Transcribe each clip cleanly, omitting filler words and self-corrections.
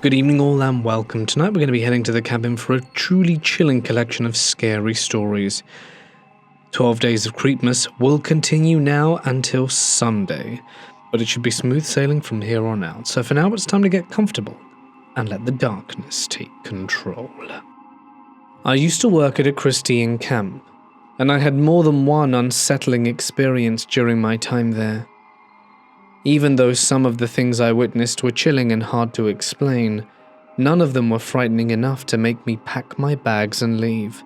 Good evening all and welcome. Tonight we're going to be heading to the cabin for a truly chilling collection of scary stories. 12 Days of Creepmas will continue now until Sunday, but it should be smooth sailing from here on out. So for now it's time to get comfortable and let the darkness take control. I used to work at a Christian camp, and I had more than one unsettling experience during my time there. Even though some of the things I witnessed were chilling and hard to explain, none of them were frightening enough to make me pack my bags and leave.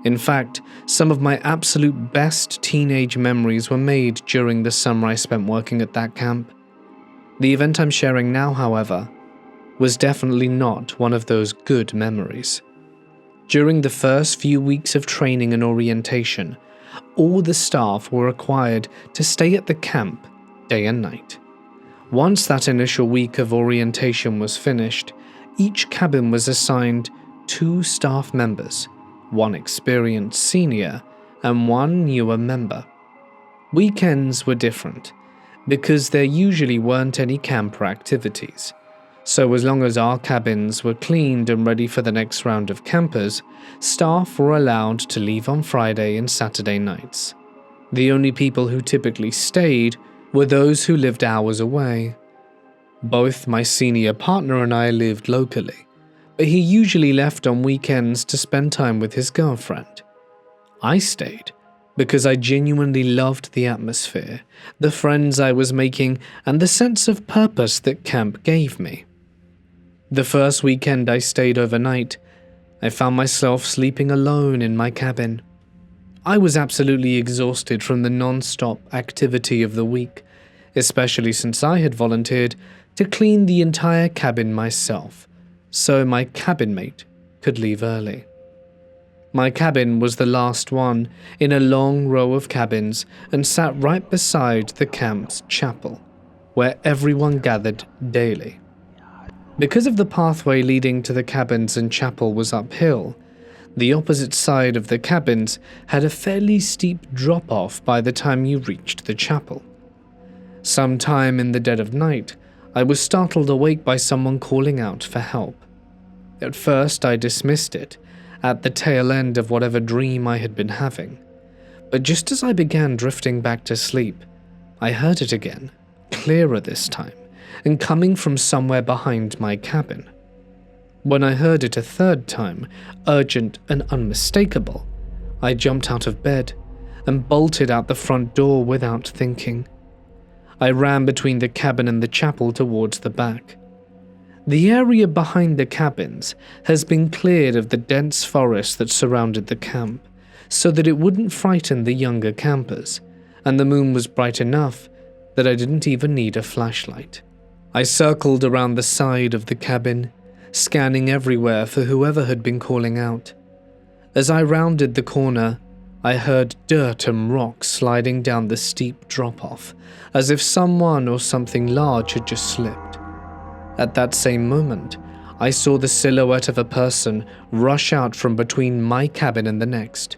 In fact, some of my absolute best teenage memories were made during the summer I spent working at that camp. The event I'm sharing now, however, was definitely not one of those good memories. During the first few weeks of training and orientation, all the staff were required to stay at the camp day and night. Once that initial week of orientation was finished, each cabin was assigned 2 staff members, one experienced senior and one newer member. Weekends were different, because there usually weren't any camper activities, so as long as our cabins were cleaned and ready for the next round of campers, staff were allowed to leave on Friday and Saturday nights. The only people who typically stayed were those who lived hours away. Both my senior partner and I lived locally, but he usually left on weekends to spend time with his girlfriend. I stayed because I genuinely loved the atmosphere, the friends I was making, and the sense of purpose that camp gave me. The first weekend I stayed overnight, I found myself sleeping alone in my cabin. I was absolutely exhausted from the non-stop activity of the week, especially since I had volunteered to clean the entire cabin myself, so my cabin mate could leave early. My cabin was the last one in a long row of cabins and sat right beside the camp's chapel, where everyone gathered daily. Because of the pathway leading to the cabins and chapel was uphill, the opposite side of the cabins had a fairly steep drop-off by the time you reached the chapel. Sometime in the dead of night, I was startled awake by someone calling out for help. At first I dismissed it, at the tail end of whatever dream I had been having. But just as I began drifting back to sleep, I heard it again, clearer this time, and coming from somewhere behind my cabin. When I heard it a third time, urgent and unmistakable, I jumped out of bed and bolted out the front door without thinking. I ran between the cabin and the chapel towards the back. The area behind the cabins has been cleared of the dense forest that surrounded the camp, so that it wouldn't frighten the younger campers, and the moon was bright enough that I didn't even need a flashlight. I circled around the side of the cabin, scanning everywhere for whoever had been calling out. As I rounded the corner, I heard dirt and rocks sliding down the steep drop-off, as if someone or something large had just slipped. At that same moment, I saw the silhouette of a person rush out from between my cabin and the next.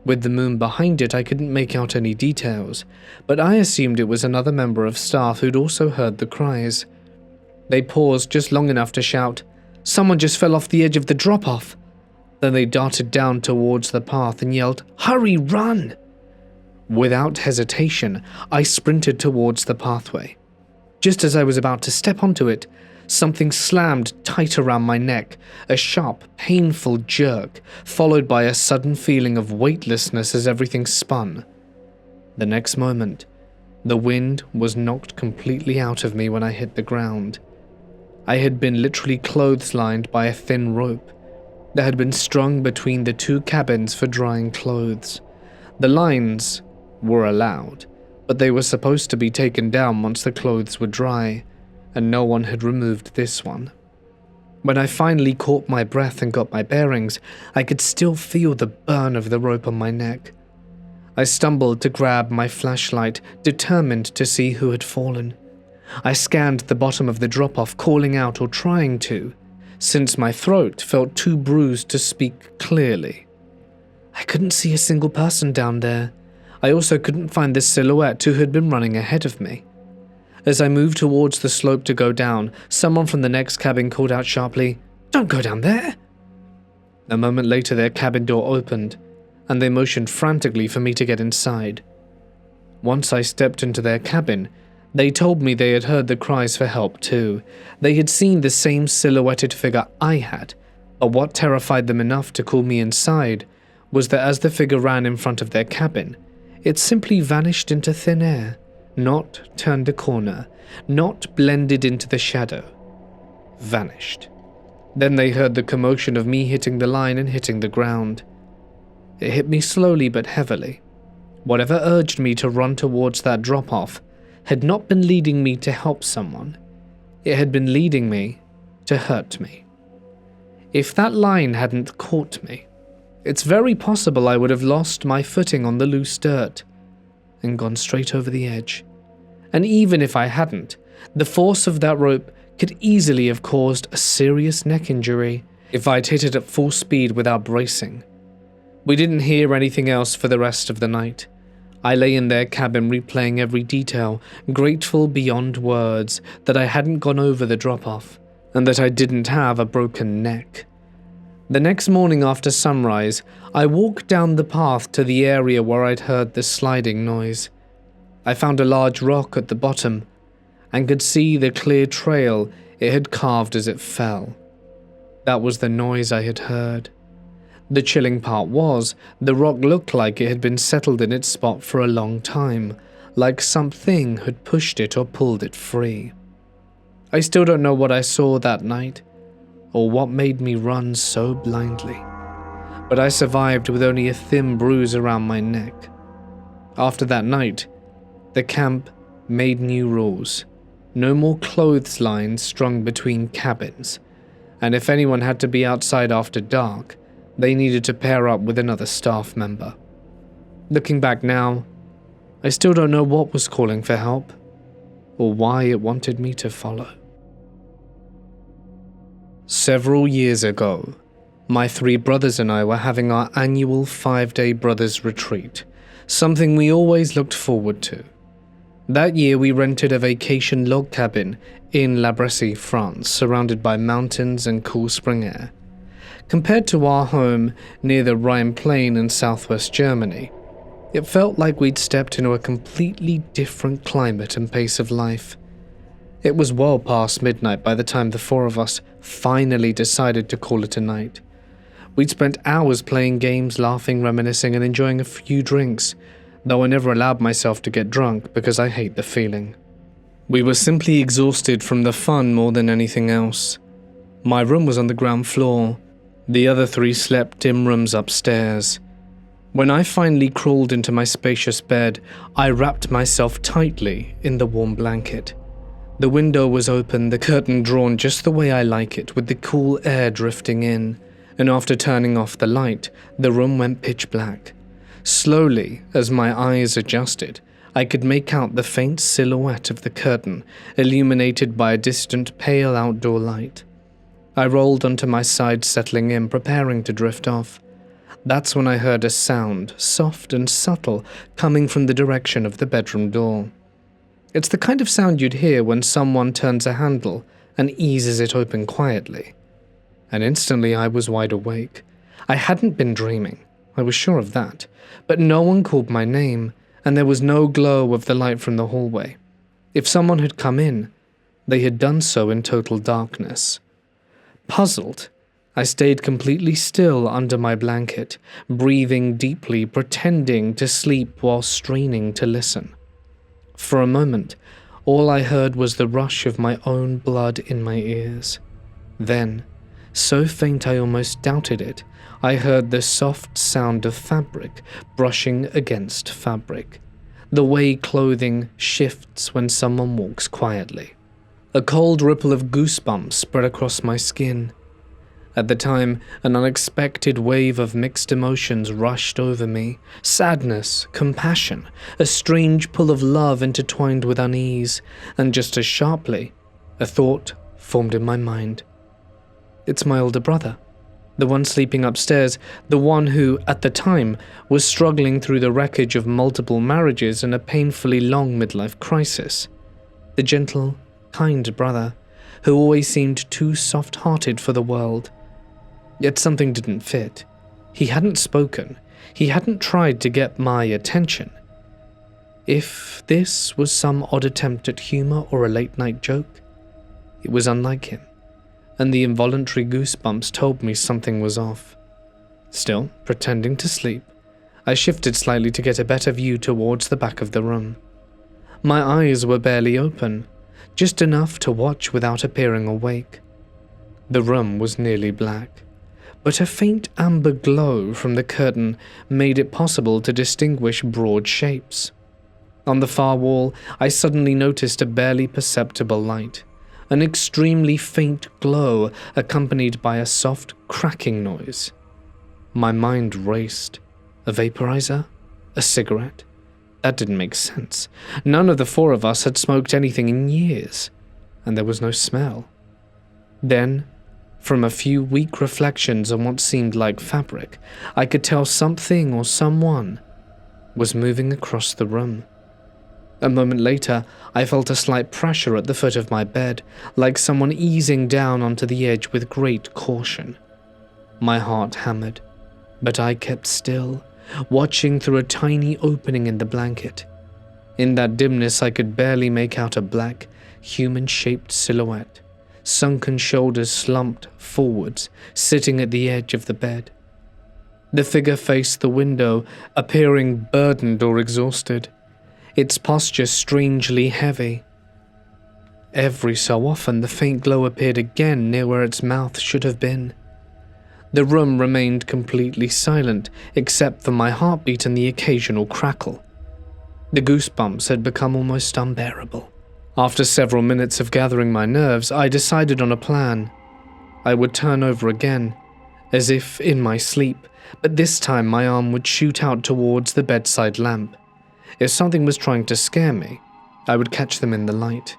With the moon behind it, I couldn't make out any details, but I assumed it was another member of staff who'd also heard the cries. They paused just long enough to shout, "Someone just fell off the edge of the drop-off." Then they darted down towards the path and yelled, "Hurry, run!" Without hesitation, I sprinted towards the pathway. Just as I was about to step onto it, something slammed tight around my neck, a sharp, painful jerk, followed by a sudden feeling of weightlessness as everything spun. The next moment, the wind was knocked completely out of me when I hit the ground. I had been literally clotheslined by a thin rope that had been strung between the 2 cabins for drying clothes. The lines were allowed, but they were supposed to be taken down once the clothes were dry, and no one had removed this one. When I finally caught my breath and got my bearings, I could still feel the burn of the rope on my neck. I stumbled to grab my flashlight, determined to see who had fallen. I scanned the bottom of the drop-off, calling out or trying to, since my throat felt too bruised to speak clearly. I couldn't see a single person down there. I also couldn't find the silhouette who had been running ahead of me. As I moved towards the slope to go down, someone from the next cabin called out sharply, "Don't go down there!" A moment later, their cabin door opened, and they motioned frantically for me to get inside. Once I stepped into their cabin, they told me they had heard the cries for help too. They had seen the same silhouetted figure I had, but what terrified them enough to call me inside was that as the figure ran in front of their cabin, it simply vanished into thin air, not turned a corner, not blended into the shadow. Vanished. Then they heard the commotion of me hitting the line and hitting the ground. It hit me slowly but heavily. Whatever urged me to run towards that drop-off had not been leading me to help someone. It had been leading me to hurt me. If that line hadn't caught me, it's very possible I would have lost my footing on the loose dirt and gone straight over the edge. And even if I hadn't, the force of that rope could easily have caused a serious neck injury if I'd hit it at full speed without bracing. We didn't hear anything else for the rest of the night. I lay in their cabin replaying every detail, grateful beyond words that I hadn't gone over the drop-off, and that I didn't have a broken neck. The next morning after sunrise, I walked down the path to the area where I'd heard the sliding noise. I found a large rock at the bottom, and could see the clear trail it had carved as it fell. That was the noise I had heard. The chilling part was, the rock looked like it had been settled in its spot for a long time, like something had pushed it or pulled it free. I still don't know what I saw that night, or what made me run so blindly, but I survived with only a thin bruise around my neck. After that night, the camp made new rules. No more clotheslines strung between cabins, and if anyone had to be outside after dark, they needed to pair up with another staff member. Looking back now, I still don't know what was calling for help, or why it wanted me to follow. Several years ago, my 3 brothers and I were having our annual 5-day brothers retreat, something we always looked forward to. That year we rented a vacation log cabin in La Bressie, France, surrounded by mountains and cool spring air. Compared to our home near the Rhine Plain in southwest Germany, it felt like we'd stepped into a completely different climate and pace of life. It was well past midnight by the time the 4 of us finally decided to call it a night. We'd spent hours playing games, laughing, reminiscing, and enjoying a few drinks, though I never allowed myself to get drunk because I hate the feeling. We were simply exhausted from the fun more than anything else. My room was on the ground floor. The other 3 slept in rooms upstairs. When I finally crawled into my spacious bed, I wrapped myself tightly in the warm blanket. The window was open, the curtain drawn just the way I like it, with the cool air drifting in, and after turning off the light, the room went pitch black. Slowly, as my eyes adjusted, I could make out the faint silhouette of the curtain, illuminated by a distant pale outdoor light. I rolled onto my side, settling in, preparing to drift off. That's when I heard a sound, soft and subtle, coming from the direction of the bedroom door. It's the kind of sound you'd hear when someone turns a handle and eases it open quietly. And instantly I was wide awake. I hadn't been dreaming, I was sure of that, but no one called my name, and there was no glow of the light from the hallway. If someone had come in, they had done so in total darkness. Puzzled, I stayed completely still under my blanket, breathing deeply, pretending to sleep while straining to listen. For a moment, all I heard was the rush of my own blood in my ears. Then, so faint I almost doubted it, I heard the soft sound of fabric brushing against fabric, the way clothing shifts when someone walks quietly. A cold ripple of goosebumps spread across my skin. At the time, an unexpected wave of mixed emotions rushed over me. Sadness, compassion, a strange pull of love intertwined with unease, and just as sharply, a thought formed in my mind. It's my older brother, the one sleeping upstairs, the one who, at the time, was struggling through the wreckage of multiple marriages and a painfully long midlife crisis. the gentle, kind brother who always seemed too soft-hearted for the world. Yet something didn't fit. He hadn't spoken. He hadn't tried to get my attention. If this was some odd attempt at humor or a late-night joke, it was unlike him, and the involuntary goosebumps told me something was off. Still, pretending to sleep, I shifted slightly to get a better view towards the back of the room. My eyes were barely open, just enough to watch without appearing awake. The room was nearly black, but a faint amber glow from the curtain made it possible to distinguish broad shapes. On the far wall, I suddenly noticed a barely perceptible light, an extremely faint glow accompanied by a soft cracking noise. My mind raced. A vaporizer? A cigarette? That didn't make sense. None of the four of us had smoked anything in years, and there was no smell. Then, from a few weak reflections on what seemed like fabric, I could tell something or someone was moving across the room. A moment later, I felt a slight pressure at the foot of my bed, like someone easing down onto the edge with great caution. My heart hammered, but I kept still, watching through a tiny opening in the blanket. In that dimness, I could barely make out a black, human-shaped silhouette, sunken shoulders slumped forwards, sitting at the edge of the bed. The figure faced the window, appearing burdened or exhausted, its posture strangely heavy. Every so often, the faint glow appeared again near where its mouth should have been. The room remained completely silent, except for my heartbeat and the occasional crackle. The goosebumps had become almost unbearable. After several minutes of gathering my nerves, I decided on a plan. I would turn over again, as if in my sleep, but this time my arm would shoot out towards the bedside lamp. If something was trying to scare me, I would catch them in the light.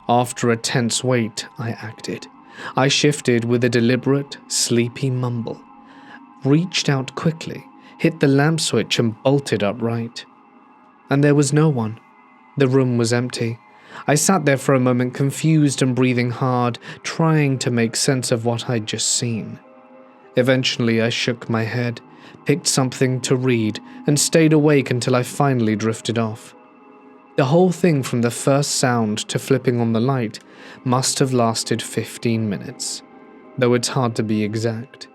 After a tense wait, I acted. I shifted with a deliberate, sleepy mumble, reached out quickly, hit the lamp switch and bolted upright. And there was no one. The room was empty. I sat there for a moment, confused and breathing hard, trying to make sense of what I'd just seen. Eventually, I shook my head, picked something to read, and stayed awake until I finally drifted off. The whole thing, from the first sound to flipping on the light, must have lasted 15 minutes, though it's hard to be exact.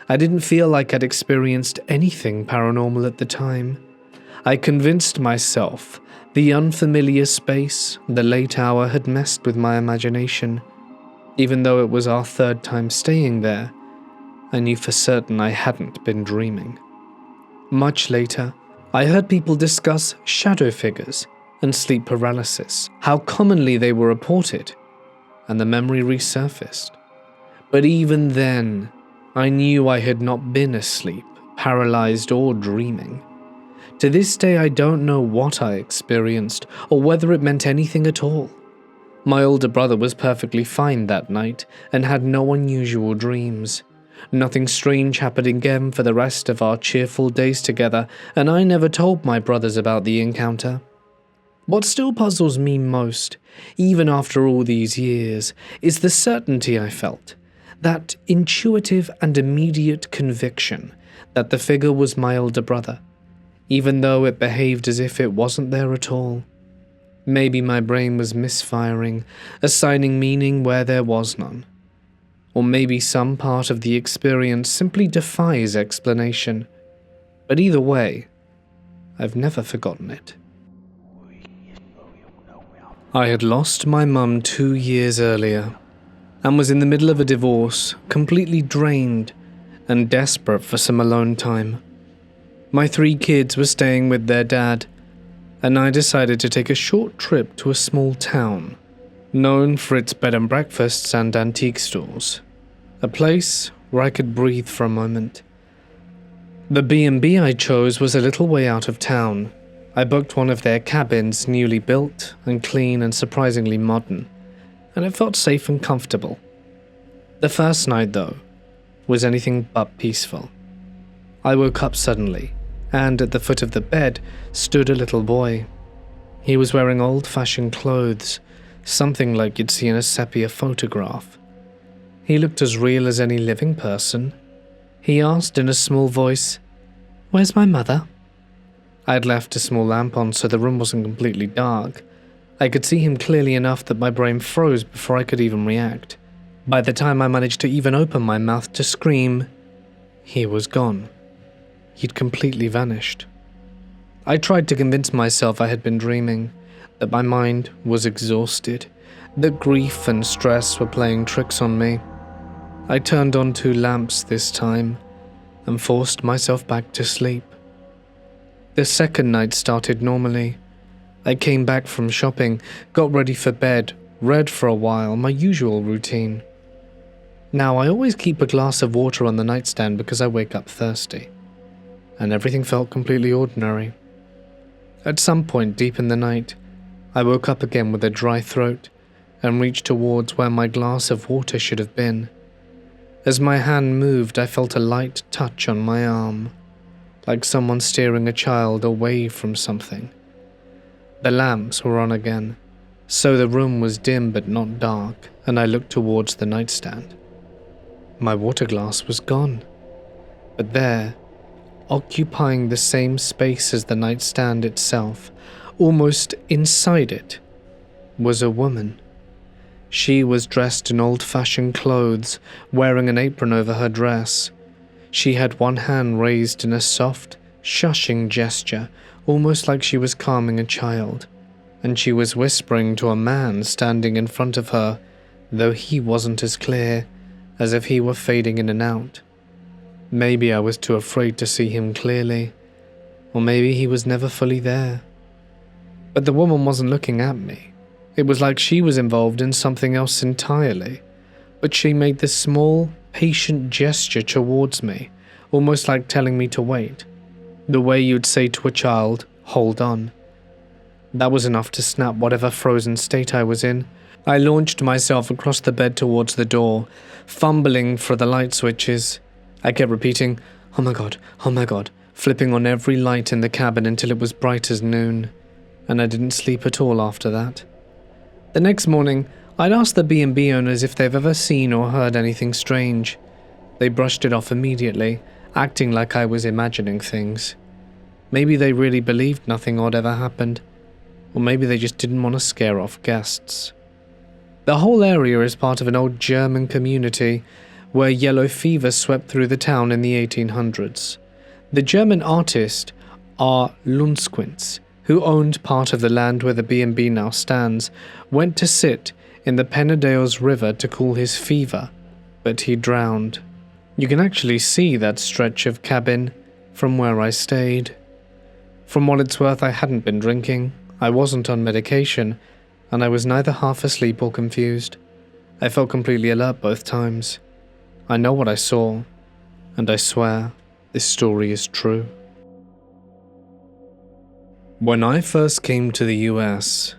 I didn't feel like I'd experienced anything paranormal at the time. I convinced myself the unfamiliar space, the late hour had messed with my imagination. Even though it was our third time staying there, I knew for certain I hadn't been dreaming. Much later, I heard people discuss shadow figures and sleep paralysis, how commonly they were reported, and the memory resurfaced. But even then, I knew I had not been asleep, paralyzed, or dreaming. To this day, I don't know what I experienced, or whether it meant anything at all. My older brother was perfectly fine that night, and had no unusual dreams. Nothing strange happened again for the rest of our cheerful days together, and I never told my brothers about the encounter. What still puzzles me most, even after all these years, is the certainty I felt, that intuitive and immediate conviction that the figure was my older brother, even though it behaved as if it wasn't there at all. Maybe my brain was misfiring, assigning meaning where there was none. Or maybe some part of the experience simply defies explanation. But either way, I've never forgotten it. I had lost my mum 2 years earlier, and was in the middle of a divorce, completely drained and desperate for some alone time. My 3 kids were staying with their dad, and I decided to take a short trip to a small town, known for its bed and breakfasts and antique stores. A place where I could breathe for a moment. The B&B I chose was a little way out of town. I booked one of their cabins, newly built and clean and surprisingly modern, and it felt safe and comfortable. The first night, though, was anything but peaceful. I woke up suddenly, and at the foot of the bed stood a little boy. He was wearing old-fashioned clothes, something like you'd see in a sepia photograph. He looked as real as any living person. He asked in a small voice, "Where's my mother?" I had left a small lamp on so the room wasn't completely dark. I could see him clearly enough that my brain froze before I could even react. By the time I managed to even open my mouth to scream, he was gone. He'd completely vanished. I tried to convince myself I had been dreaming, that my mind was exhausted, that grief and stress were playing tricks on me. I turned on 2 lamps this time and forced myself back to sleep. The second night started normally. I came back from shopping, got ready for bed, read for a while, my usual routine. Now, I always keep a glass of water on the nightstand because I wake up thirsty, and everything felt completely ordinary. At some point deep in the night, I woke up again with a dry throat and reached towards where my glass of water should have been. As my hand moved, I felt a light touch on my arm, like someone steering a child away from something. The lamps were on again, so the room was dim but not dark, and I looked towards the nightstand. My water glass was gone, but there, occupying the same space as the nightstand itself, almost inside it, was a woman. She was dressed in old-fashioned clothes, wearing an apron over her dress. She had one hand raised in a soft, shushing gesture, almost like she was calming a child, and she was whispering to a man standing in front of her, though he wasn't as clear, as if he were fading in and out. Maybe I was too afraid to see him clearly, or maybe he was never fully there. But the woman wasn't looking at me. It was like she was involved in something else entirely, but she made this small, patient gesture towards me, almost like telling me to wait. The way you'd say to a child, "Hold on." That was enough to snap whatever frozen state I was in. I launched myself across the bed towards the door, fumbling for the light switches. I kept repeating, "Oh my God," flipping on every light in the cabin until it was bright as noon, and I didn't sleep at all after that. The next morning, I'd asked the B&B owners if they've ever seen or heard anything strange. They brushed it off immediately, acting like I was imagining things. Maybe they really believed nothing odd ever happened, or maybe they just didn't want to scare off guests. The whole area is part of an old German community where yellow fever swept through the town in the 1800s. The German artist R. Lundquist, who owned part of the land where the B&B now stands, went to sit in the Penedales River to cool his fever, but he drowned. You can actually see that stretch of cabin from where I stayed. From what it's worth, I hadn't been drinking, I wasn't on medication, and I was neither half asleep or confused. I felt completely alert both times. I know what I saw, and I swear this story is true. When I first came to the US,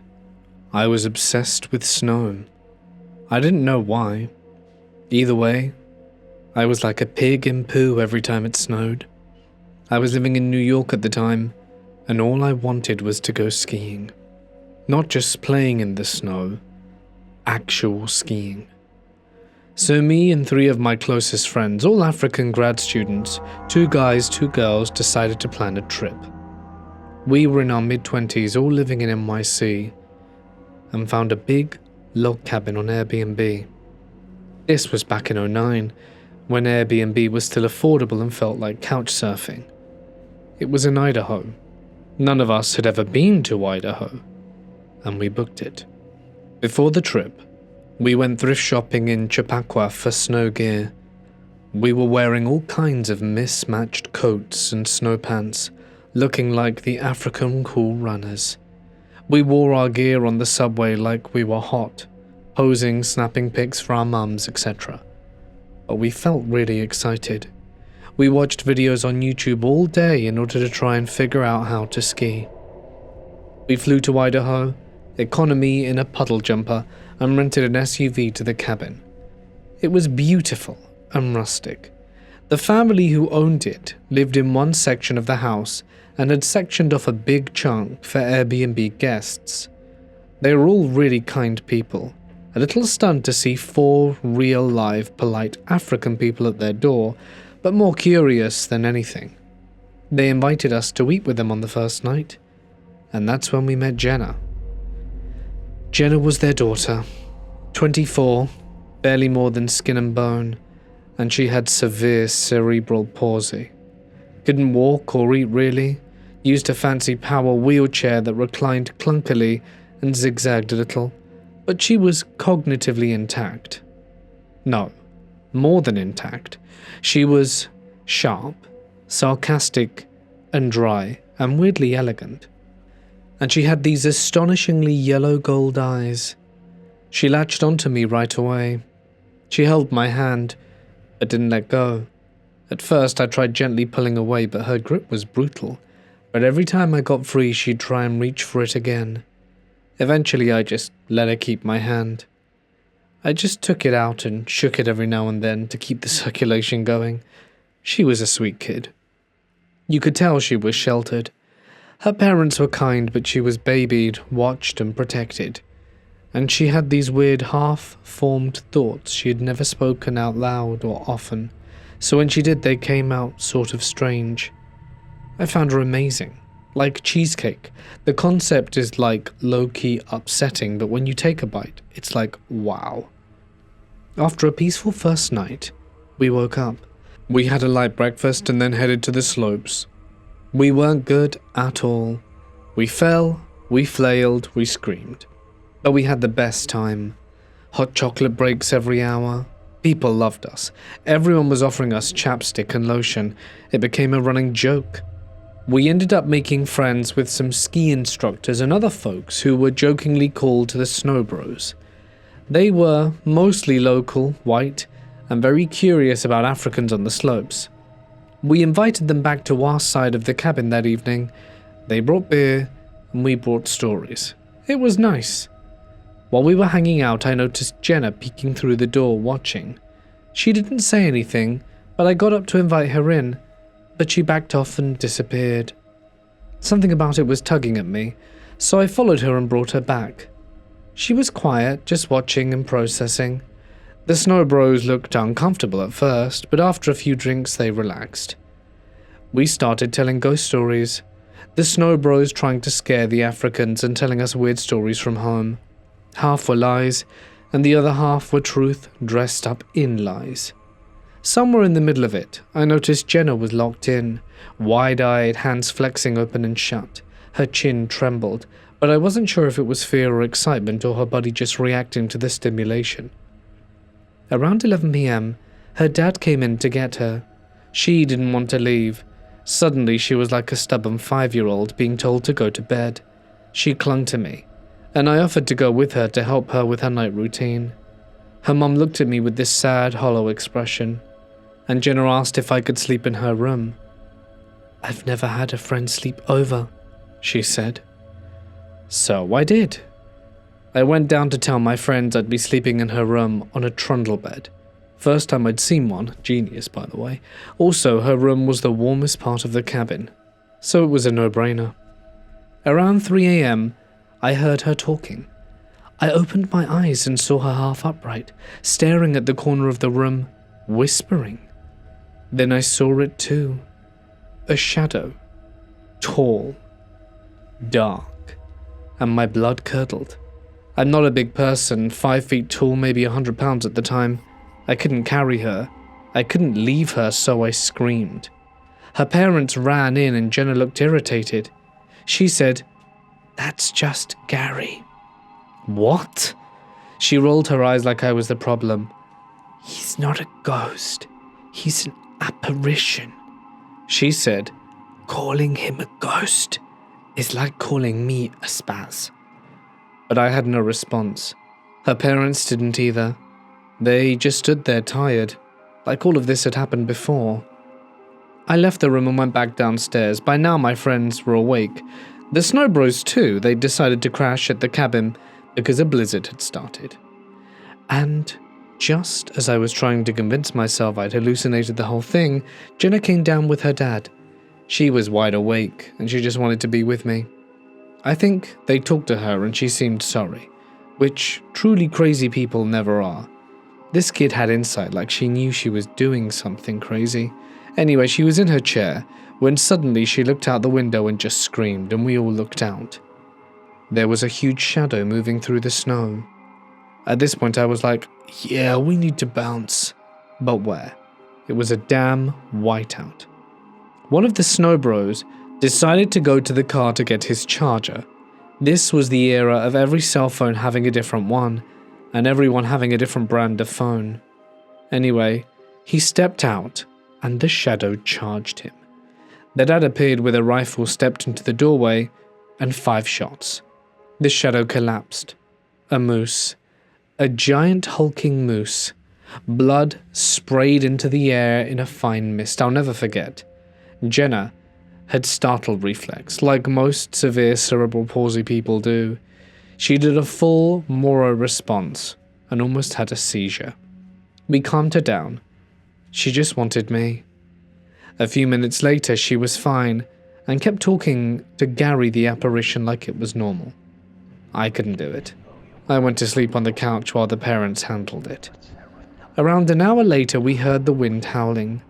I was obsessed with snow. I didn't know why. Either way, I was like a pig in poo every time it snowed. I was living in New York at the time, and all I wanted was to go skiing. Not just playing in the snow, actual skiing. So me and 3 of my closest friends, all African grad students, 2 guys, 2 girls, decided to plan a trip. We were in our mid-20s, all living in NYC, and found a big log cabin on Airbnb. This was back in 2009, when Airbnb was still affordable and felt like couch surfing. It was in Idaho. None of us had ever been to Idaho, and we booked it. Before the trip, we went thrift shopping in Chappaqua for snow gear. We were wearing all kinds of mismatched coats and snow pants, looking like the African cool runners. We wore our gear on the subway like we were hot, posing, snapping pics for our mums, etc. But we felt really excited. We watched videos on YouTube all day in order to try and figure out how to ski. We flew to Idaho, economy in a puddle jumper, and rented an SUV to the cabin. It was beautiful and rustic. The family who owned it lived in one section of the house, and had sectioned off a big chunk for Airbnb guests. They were all really kind people, a little stunned to see 4 real live polite African people at their door, but more curious than anything. They invited us to eat with them on the first night, and that's when we met Jenna. Jenna was their daughter, 24, barely more than skin and bone, and she had severe cerebral palsy. Couldn't walk or eat really, used a fancy power wheelchair that reclined clunkily and zigzagged a little, but she was cognitively intact. No, more than intact. She was sharp, sarcastic, and dry, and weirdly elegant. And she had these astonishingly yellow gold eyes. She latched onto me right away. She held my hand, but didn't let go. At first I tried gently pulling away, but her grip was brutal. But every time I got free, she'd try and reach for it again. Eventually I just let her keep my hand. I just took it out and shook it every now and then to keep the circulation going. She was a sweet kid. You could tell she was sheltered. Her parents were kind, but she was babied, watched and protected. And she had these weird half-formed thoughts she had never spoken out loud or often, so when she did they came out sort of strange. I found her amazing. Like cheesecake. The concept is like low-key upsetting, but when you take a bite, it's like wow. After a peaceful first night, we woke up. We had a light breakfast and then headed to the slopes. We weren't good at all. We fell, we flailed, we screamed. But we had the best time. Hot chocolate breaks every hour. People loved us. Everyone was offering us chapstick and lotion. It became a running joke. We ended up making friends with some ski instructors and other folks who were jokingly called the Snow Bros. They were mostly local, white, and very curious about Africans on the slopes. We invited them back to our side of the cabin that evening. They brought beer, and we brought stories. It was nice. While we were hanging out, I noticed Jenna peeking through the door, watching. She didn't say anything, but I got up to invite her in, but she backed off and disappeared. Something about it was tugging at me, so I followed her and brought her back. She was quiet, just watching and processing. The Snow Bros looked uncomfortable at first, but after a few drinks they relaxed. We started telling ghost stories. The Snow Bros trying to scare the Africans and telling us weird stories from home. Half were lies, and the other half were truth dressed up in lies. Somewhere in the middle of it, I noticed Jenna was locked in, wide-eyed, hands flexing open and shut. Her chin trembled, but I wasn't sure if it was fear or excitement or her body just reacting to the stimulation. Around 11 p.m., her dad came in to get her. She didn't want to leave. Suddenly, she was like a stubborn 5-year-old being told to go to bed. She clung to me, and I offered to go with her to help her with her night routine. Her mum looked at me with this sad, hollow expression, and Jenna asked if I could sleep in her room. "I've never had a friend sleep over," she said. So I did. I went down to tell my friends I'd be sleeping in her room on a trundle bed. First time I'd seen one, genius by the way. Also, her room was the warmest part of the cabin, so it was a no-brainer. Around 3 a.m., I heard her talking. I opened my eyes and saw her half upright, staring at the corner of the room, whispering. Then I saw it too. A shadow. Tall. Dark. And my blood curdled. I'm not a big person, 5 feet tall, maybe 100 pounds at the time. I couldn't carry her. I couldn't leave her, so I screamed. Her parents ran in and Jenna looked irritated. She said, "That's just Gary." What? She rolled her eyes like I was the problem. "He's not a ghost. He's an apparition." She said, "Calling him a ghost is like calling me a spaz." But I had no response. Her parents didn't either. They just stood there tired, like all of this had happened before. I left the room and went back downstairs. By now my friends were awake. The Snow Bros too. They decided to crash at the cabin because a blizzard had started. And just as I was trying to convince myself I'd hallucinated the whole thing, Jenna came down with her dad. She was wide awake, and she just wanted to be with me. I think they talked to her and she seemed sorry, which truly crazy people never are. This kid had insight, like she knew she was doing something crazy. Anyway, she was in her chair when suddenly she looked out the window and just screamed, and we all looked out. There was a huge shadow moving through the snow. At this point I was like, yeah, we need to bounce. But where? It was a damn whiteout. One of the snow bros decided to go to the car to get his charger. This was the era of every cell phone having a different one, and everyone having a different brand of phone. Anyway, he stepped out, and the shadow charged him. The dad appeared with a rifle, stepped into the doorway, and 5 shots. The shadow collapsed. A moose. A giant hulking moose. Blood sprayed into the air in a fine mist. I'll never forget. Jenna had startle reflex, like most severe cerebral palsy people do. She did a full Moro response and almost had a seizure. We calmed her down. She just wanted me. A few minutes later, she was fine and kept talking to Gary the apparition like it was normal. I couldn't do it. I went to sleep on the couch while the parents handled it. Around an hour later, we heard the wind howling.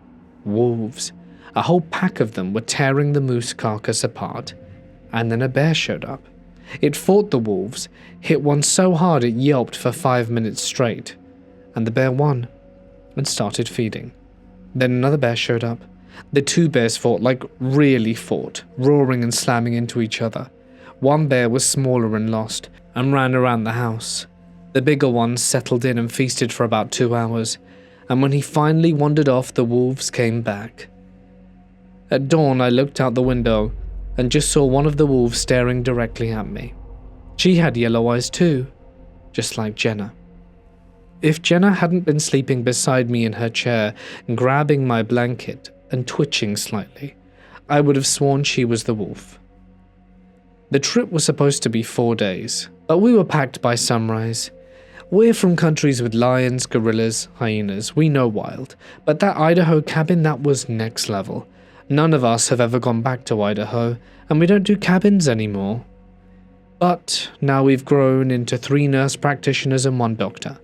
Wolves. A whole pack of them were tearing the moose carcass apart. And then a bear showed up. It fought the wolves, hit one so hard it yelped for 5 minutes straight. And the bear won and started feeding. Then another bear showed up. The 2 bears fought, like really fought, roaring and slamming into each other. One bear was smaller and lost, and ran around the house. The bigger one settled in and feasted for about 2 hours, and when he finally wandered off, the wolves came back. At dawn, I looked out the window and just saw one of the wolves staring directly at me. She had yellow eyes too, just like Jenna. If Jenna hadn't been sleeping beside me in her chair, grabbing my blanket and twitching slightly, I would have sworn she was the wolf. The trip was supposed to be 4 days, but we were packed by sunrise. We're from countries with lions, gorillas, hyenas. We know wild, but that Idaho cabin, that was next level. None of us have ever gone back to Idaho, and we don't do cabins anymore. But now we've grown into 3 nurse practitioners and 1 doctor.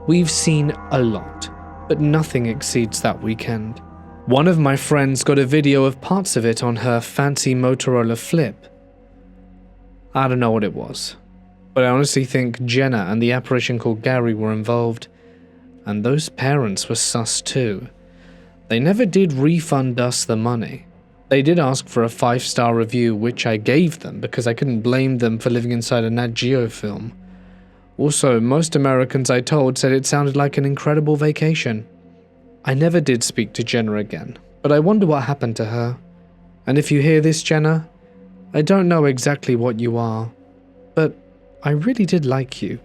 We've seen a lot, but nothing exceeds that weekend. One of my friends got a video of parts of it on her fancy Motorola Flip. I don't know what it was, but I honestly think Jenna and the apparition called Gary were involved, and those parents were sus too. They never did refund us the money. They did ask for a 5-star review, which I gave them because I couldn't blame them for living inside a Nat Geo film. Also, most Americans I told said it sounded like an incredible vacation. I never did speak to Jenna again, but I wonder what happened to her. And if you hear this, Jenna, I don't know exactly what you are, but I really did like you.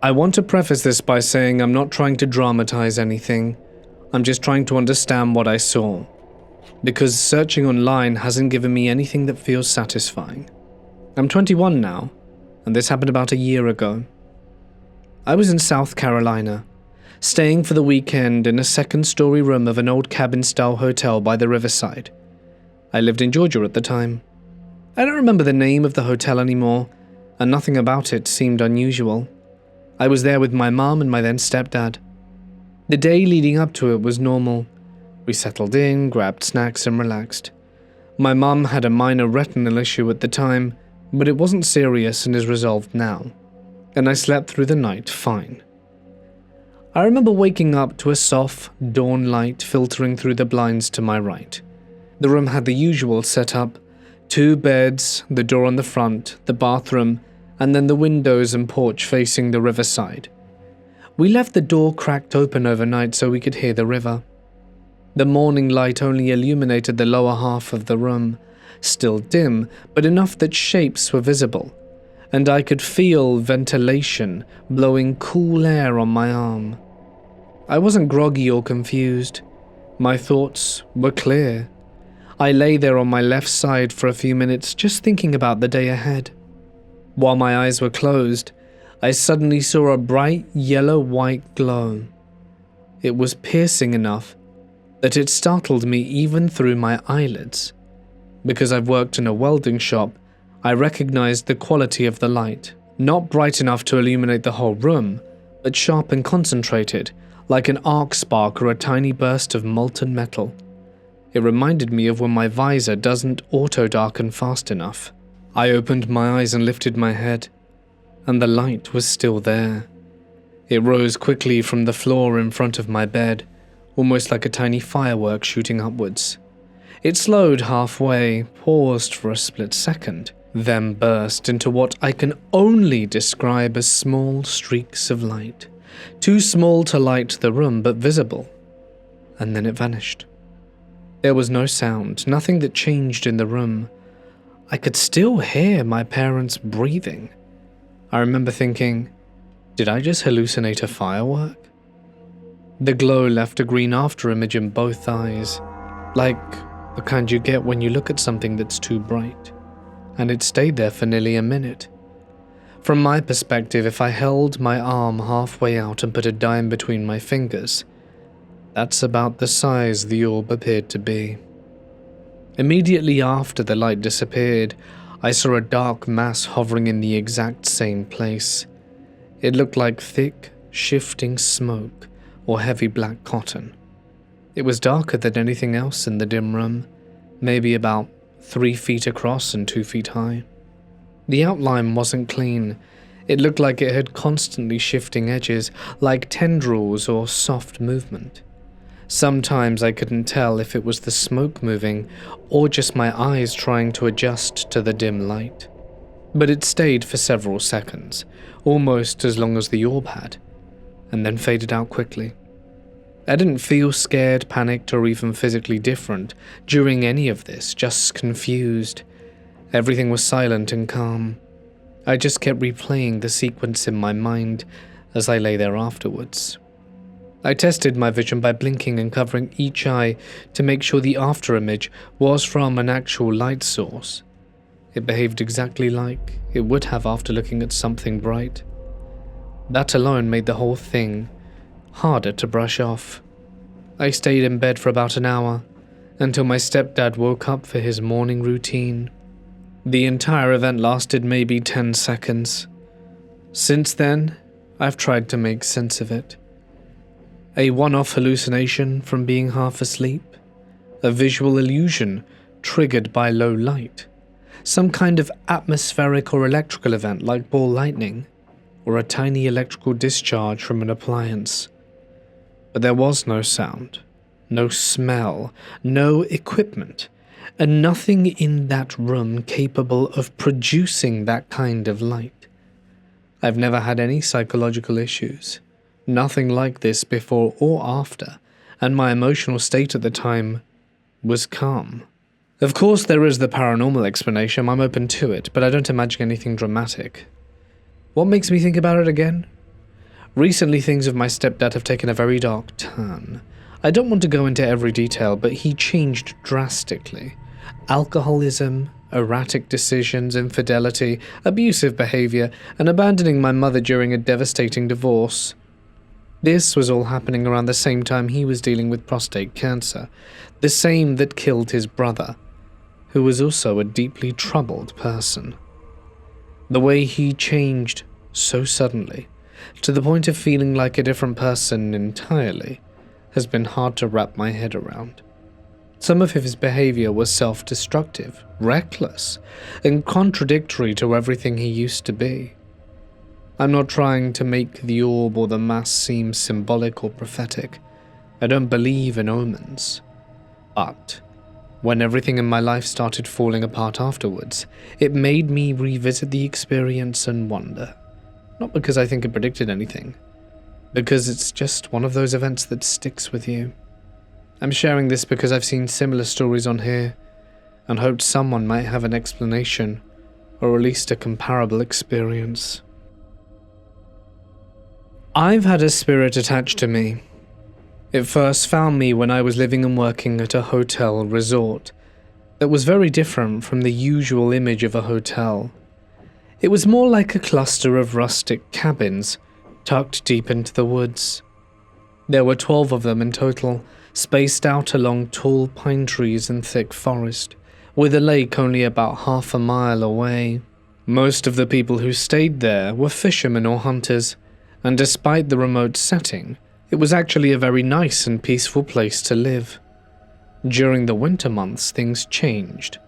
I want to preface this by saying I'm not trying to dramatize anything. I'm just trying to understand what I saw, because searching online hasn't given me anything that feels satisfying. I'm 21 now, and this happened about a year ago. I was in South Carolina, staying for the weekend in a 2nd-story room of an old cabin-style hotel by the riverside. I lived in Georgia at the time. I don't remember the name of the hotel anymore, and nothing about it seemed unusual. I was there with my mom and my then stepdad. The day leading up to it was normal. We settled in, grabbed snacks, and relaxed. My mom had a minor retinal issue at the time, but it wasn't serious and is resolved now, and I slept through the night fine. I remember waking up to a soft dawn light filtering through the blinds to my right. The room had the usual setup: 2 beds, the door on the front, the bathroom, and then the windows and porch facing the riverside. We left the door cracked open overnight so we could hear the river. The morning light only illuminated the lower half of the room, still dim, but enough that shapes were visible, and I could feel ventilation blowing cool air on my arm. I wasn't groggy or confused. My thoughts were clear. I lay there on my left side for a few minutes, just thinking about the day ahead. While my eyes were closed, I suddenly saw a bright yellow-white glow. It was piercing enough that it startled me even through my eyelids. Because I've worked in a welding shop, I recognized the quality of the light, not bright enough to illuminate the whole room, but sharp and concentrated, like an arc spark or a tiny burst of molten metal. It reminded me of when my visor doesn't auto-darken fast enough. I opened my eyes and lifted my head, and the light was still there. It rose quickly from the floor in front of my bed, almost like a tiny firework shooting upwards. It slowed halfway, paused for a split second, then burst into what I can only describe as small streaks of light. Too small to light the room, but visible. And then it vanished. There was no sound, nothing that changed in the room. I could still hear my parents breathing. I remember thinking, did I just hallucinate a firework? The glow left a green afterimage in both eyes, like the kind you get when you look at something that's too bright, and it stayed there for nearly a minute. From my perspective, if I held my arm halfway out and put a dime between my fingers, that's about the size the orb appeared to be. Immediately after the light disappeared, I saw a dark mass hovering in the exact same place. It looked like thick, shifting smoke or heavy black cotton. It was darker than anything else in the dim room, maybe about 3 feet across and 2 feet high. The outline wasn't clean. It looked like it had constantly shifting edges, like tendrils or soft movement. Sometimes I couldn't tell if it was the smoke moving or just my eyes trying to adjust to the dim light. But it stayed for several seconds, almost as long as the orb had, and then faded out quickly. I didn't feel scared, panicked, or even physically different during any of this, just confused. Everything was silent and calm. I just kept replaying the sequence in my mind as I lay there afterwards. I tested my vision by blinking and covering each eye to make sure the afterimage was from an actual light source. It behaved exactly like it would have after looking at something bright. That alone made the whole thing harder to brush off. I stayed in bed for about an hour, until my stepdad woke up for his morning routine. The entire event lasted maybe 10 seconds. Since then, I've tried to make sense of it. A one-off hallucination from being half asleep, a visual illusion triggered by low light, some kind of atmospheric or electrical event like ball lightning, or a tiny electrical discharge from an appliance. But there was no sound, no smell, no equipment, and nothing in that room capable of producing that kind of light. I've never had any psychological issues, nothing like this before or after, and my emotional state at the time was calm. Of course there is the paranormal explanation, I'm open to it, but I don't imagine anything dramatic. What makes me think about it again? Recently, things with my stepdad have taken a very dark turn. I don't want to go into every detail, but he changed drastically. Alcoholism, erratic decisions, infidelity, abusive behavior, and abandoning my mother during a devastating divorce. This was all happening around the same time he was dealing with prostate cancer, the same that killed his brother, who was also a deeply troubled person. The way he changed so suddenly, to the point of feeling like a different person entirely, has been hard to wrap my head around. Some of his behavior was self-destructive, reckless, and contradictory to everything he used to be. I'm not trying to make the orb or the mass seem symbolic or prophetic. I don't believe in omens. But when everything in my life started falling apart afterwards, it made me revisit the experience and wonder. Not because I think it predicted anything, because it's just one of those events that sticks with you. I'm sharing this because I've seen similar stories on here, and hoped someone might have an explanation, or at least a comparable experience. I've had a spirit attached to me. It first found me when I was living and working at a hotel resort that was very different from the usual image of a hotel. It was more like a cluster of rustic cabins tucked deep into the woods. There were 12 of them in total, spaced out along tall pine trees and thick forest, with a lake only about half a mile away. Most of the people who stayed there were fishermen or hunters, and despite the remote setting, it was actually a very nice and peaceful place to live. During the winter months, things changed.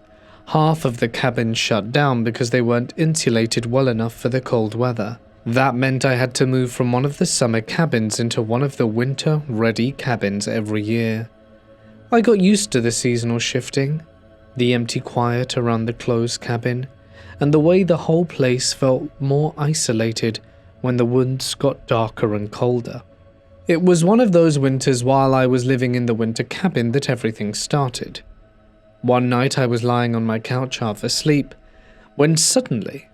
Half of the cabins shut down because they weren't insulated well enough for the cold weather. That meant I had to move from one of the summer cabins into one of the winter-ready cabins every year. I got used to the seasonal shifting, the empty quiet around the closed cabin, and the way the whole place felt more isolated when the woods got darker and colder. It was one of those winters while I was living in the winter cabin that everything started. One night I was lying on my couch half asleep, when suddenly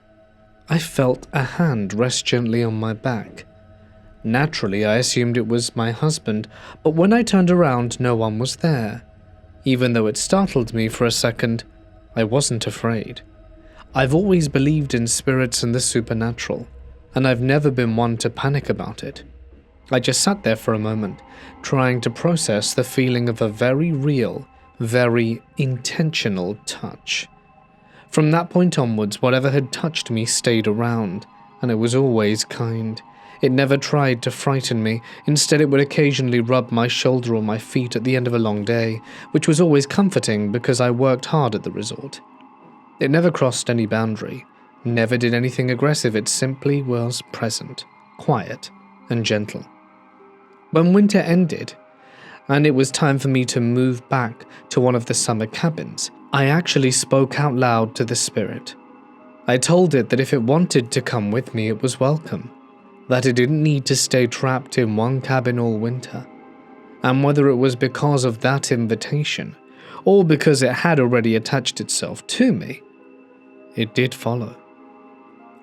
I felt a hand rest gently on my back. Naturally, I assumed it was my husband, but when I turned around, no one was there. Even though it startled me for a second, I wasn't afraid. I've always believed in spirits and the supernatural, and I've never been one to panic about it. I just sat there for a moment, trying to process the feeling of a very real, very intentional touch. From that point onwards, whatever had touched me stayed around, and it was always kind. It never tried to frighten me. Instead, it would occasionally rub my shoulder or my feet at the end of a long day, which was always comforting because I worked hard at the resort. It never crossed any boundary, never did anything aggressive. It simply was present, quiet, and gentle. When winter ended, and it was time for me to move back to one of the summer cabins, I actually spoke out loud to the spirit. I told it that if it wanted to come with me, it was welcome, that it didn't need to stay trapped in one cabin all winter. And whether it was because of that invitation, or because it had already attached itself to me, it did follow.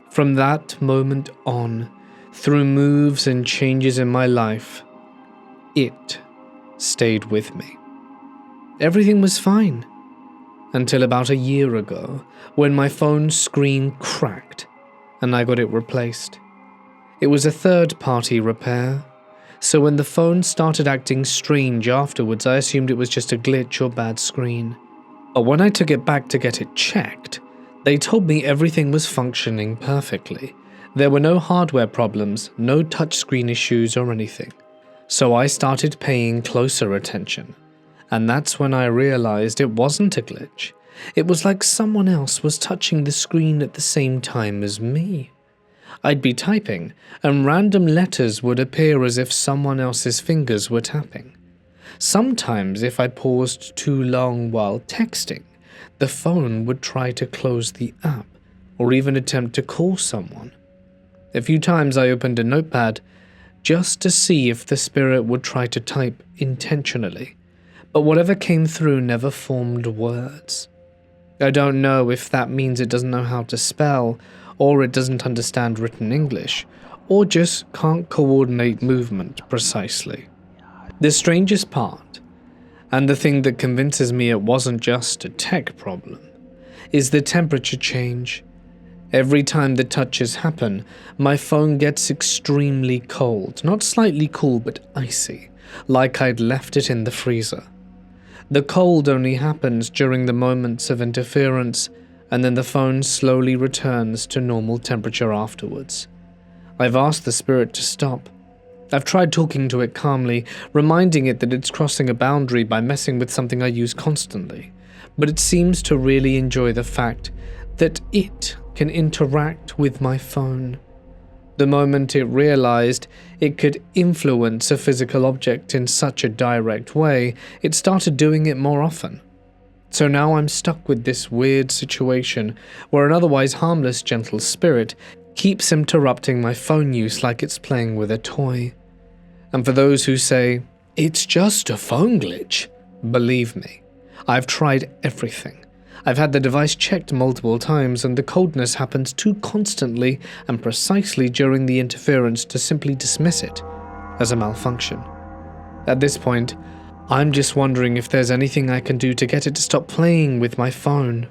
From that moment on, through moves and changes in my life, it stayed with me. Everything was fine. Until about a year ago, when my phone's screen cracked and I got it replaced. It was a third-party repair, so when the phone started acting strange afterwards, I assumed it was just a glitch or bad screen. But when I took it back to get it checked, they told me everything was functioning perfectly. There were no hardware problems, no touchscreen issues or anything. So I started paying closer attention. And that's when I realized it wasn't a glitch. It was like someone else was touching the screen at the same time as me. I'd be typing, and random letters would appear as if someone else's fingers were tapping. Sometimes, if I paused too long while texting, the phone would try to close the app, or even attempt to call someone. A few times I opened a notepad, just to see if the spirit would try to type intentionally. But whatever came through never formed words. I don't know if that means it doesn't know how to spell, or it doesn't understand written English, or just can't coordinate movement precisely. The strangest part, and the thing that convinces me it wasn't just a tech problem, is the temperature change. Every time the touches happen, my phone gets extremely cold, not slightly cool but icy, like I'd left it in the freezer. The cold only happens during the moments of interference, and then the phone slowly returns to normal temperature afterwards. I've asked the spirit to stop. I've tried talking to it calmly, reminding it that it's crossing a boundary by messing with something I use constantly, but it seems to really enjoy the fact that it can interact with my phone. The moment it realized it could influence a physical object in such a direct way, it started doing it more often. So now I'm stuck with this weird situation where an otherwise harmless gentle spirit keeps interrupting my phone use like it's playing with a toy. And for those who say, it's just a phone glitch, believe me, I've tried everything. I've had the device checked multiple times, and the coldness happens too constantly and precisely during the interference to simply dismiss it as a malfunction. At this point, I'm just wondering if there's anything I can do to get it to stop playing with my phone.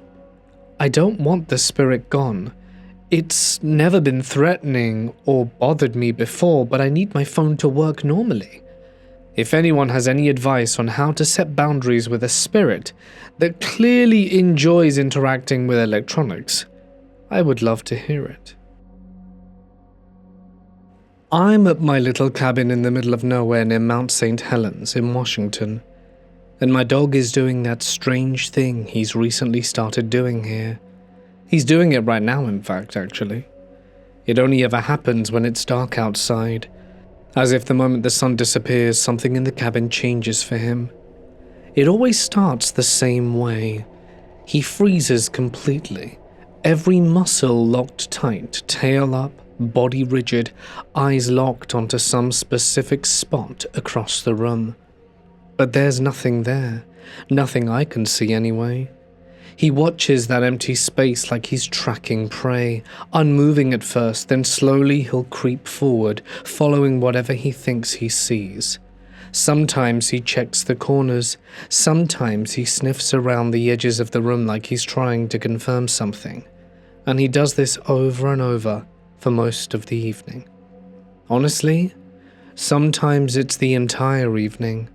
I don't want the spirit gone. It's never been threatening or bothered me before, but I need my phone to work normally. If anyone has any advice on how to set boundaries with a spirit that clearly enjoys interacting with electronics, I would love to hear it. I'm at my little cabin in the middle of nowhere near Mount St. Helens in Washington, and my dog is doing that strange thing he's recently started doing here. He's doing it right now, in fact, actually. It only ever happens when it's dark outside, as if the moment the sun disappears, something in the cabin changes for him. It always starts the same way. He freezes completely, every muscle locked tight, tail up, body rigid, eyes locked onto some specific spot across the room. But there's nothing there, nothing I can see anyway. He watches that empty space like he's tracking prey, unmoving at first, then slowly he'll creep forward, following whatever he thinks he sees. Sometimes he checks the corners, sometimes he sniffs around the edges of the room like he's trying to confirm something, and he does this over and over for most of the evening. Honestly, sometimes it's the entire evening.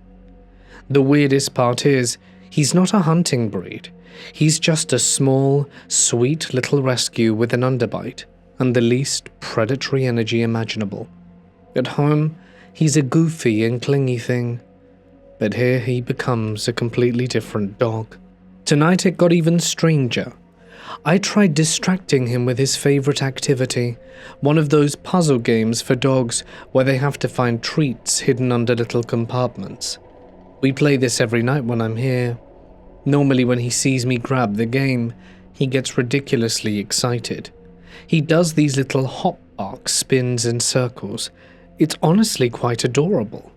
The weirdest part is, he's not a hunting breed. He's just a small, sweet little rescue with an underbite and the least predatory energy imaginable. At home, he's a goofy and clingy thing, but here he becomes a completely different dog. Tonight it got even stranger. I tried distracting him with his favorite activity, one of those puzzle games for dogs where they have to find treats hidden under little compartments. We play this every night when I'm here. Normally when he sees me grab the game, he gets ridiculously excited. He does these little hop bark spins in circles. It's honestly quite adorable.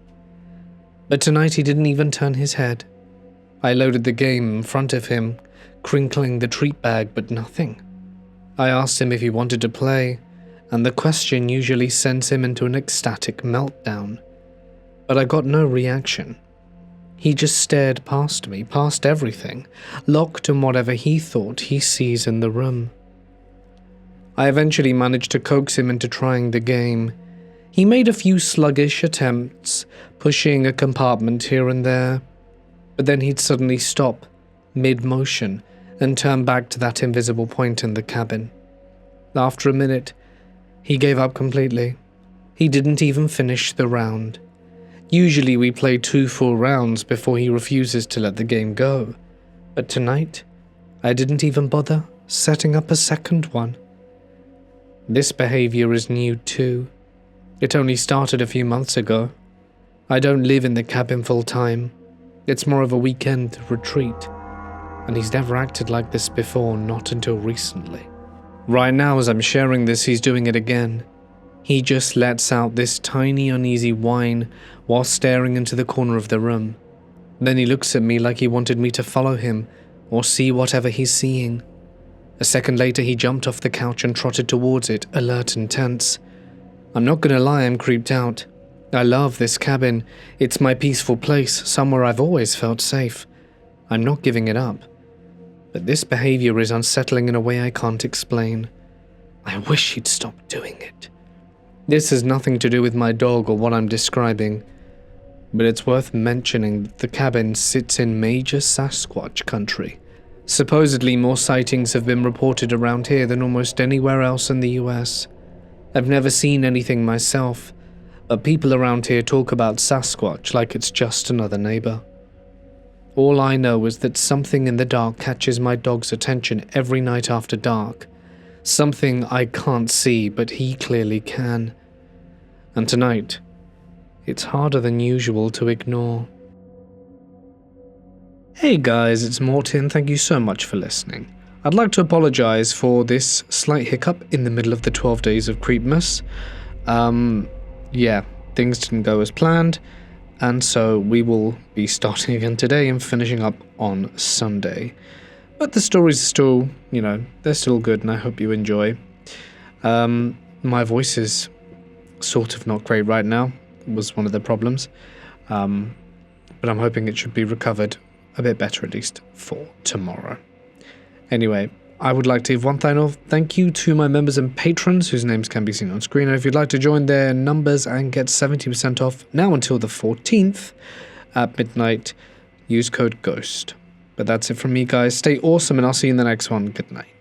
But tonight he didn't even turn his head. I loaded the game in front of him, crinkling the treat bag, but nothing. I asked him if he wanted to play, and the question usually sends him into an ecstatic meltdown. But I got no reaction. He just stared past me, past everything, locked in whatever he thought he sees in the room. I eventually managed to coax him into trying the game. He made a few sluggish attempts, pushing a compartment here and there, but then he'd suddenly stop, mid-motion, and turn back to that invisible point in the cabin. After a minute, he gave up completely. He didn't even finish the round. Usually we play 2 full rounds before he refuses to let the game go, but tonight, I didn't even bother setting up a second one. This behavior is new too. It only started a few months ago. I don't live in the cabin full time. It's more of a weekend retreat, and he's never acted like this before, not until recently. Right now as I'm sharing this, he's doing it again. He just lets out this tiny uneasy whine while staring into the corner of the room. Then he looks at me like he wanted me to follow him or see whatever he's seeing. A second later he jumped off the couch and trotted towards it, alert and tense. I'm not gonna lie, I'm creeped out. I love this cabin. It's my peaceful place, somewhere I've always felt safe. I'm not giving it up. But this behavior is unsettling in a way I can't explain. I wish he'd stop doing it. This has nothing to do with my dog or what I'm describing, but it's worth mentioning that the cabin sits in major Sasquatch country. Supposedly more sightings have been reported around here than almost anywhere else in the US. I've never seen anything myself, but people around here talk about Sasquatch like it's just another neighbor. All I know is that something in the dark catches my dog's attention every night after dark. Something I can't see, but he clearly can. And tonight, it's harder than usual to ignore. Hey guys, it's Mort and thank you so much for listening. I'd like to apologize for this slight hiccup in the middle of the 12 days of Creepmas. Yeah, things didn't go as planned, and so we will be starting again today and finishing up on Sunday. But the stories are still, they're still good, and I hope you enjoy. My voice is sort of not great right now. It was one of the problems. But I'm hoping it should be recovered a bit better, at least for tomorrow. Anyway, I would like to give one final thank you to my members and patrons whose names can be seen on screen. And if you'd like to join their numbers and get 70% off now until the 14th at midnight, use code GHOST. But that's it from me, guys. Stay awesome, and I'll see you in the next one. Good night.